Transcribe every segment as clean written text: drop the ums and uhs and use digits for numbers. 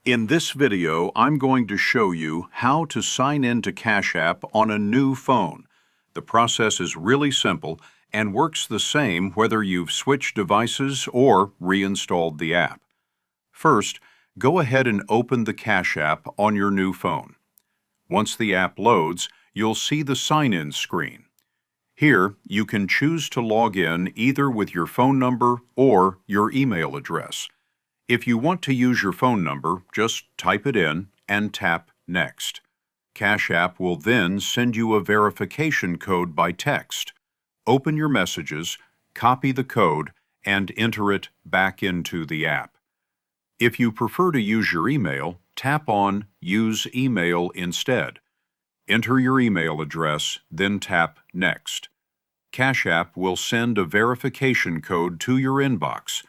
In this video, I'm going to show you how to sign in to Cash App on a new phone. The process is really simple and works the same whether you've switched devices or reinstalled the app. First, go ahead and open the Cash App on your new phone. Once the app loads, you'll see the sign-in screen. Here, you can choose to log in either with your phone number or your email address. If you want to use your phone number, just type it in and tap Next. Cash App will then send you a verification code by text. Open your messages, copy the code, and enter it back into the app. If you prefer to use your email, tap on Use Email instead. Enter your email address, then tap Next. Cash App will send a verification code to your inbox.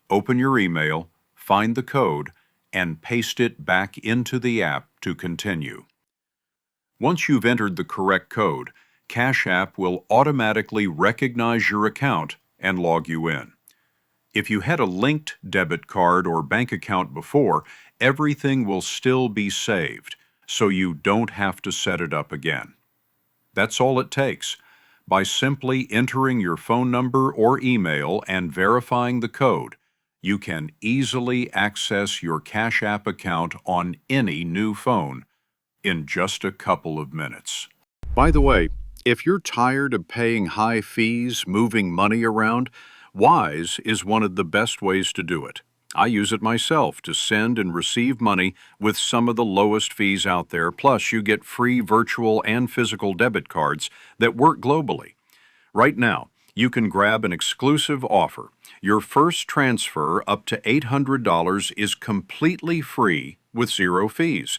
Open your email, find the code, and paste it back into the app to continue. Once you've entered the correct code, Cash App will automatically recognize your account and log you in. If you had a linked debit card or bank account before, everything will still be saved, so you don't have to set it up again. That's all it takes. By simply entering your phone number or email and verifying the code, you can easily access your Cash App account on any new phone in just a couple of minutes. By the way, if you're tired of paying high fees moving money around, Wise is one of the best ways to do it. I use it myself to send and receive money with some of the lowest fees out there, plus you get free virtual and physical debit cards that work globally. Right now, you can grab an exclusive offer. Your first transfer up to $800 is completely free with zero fees.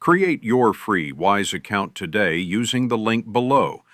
Create your free Wise account today using the link below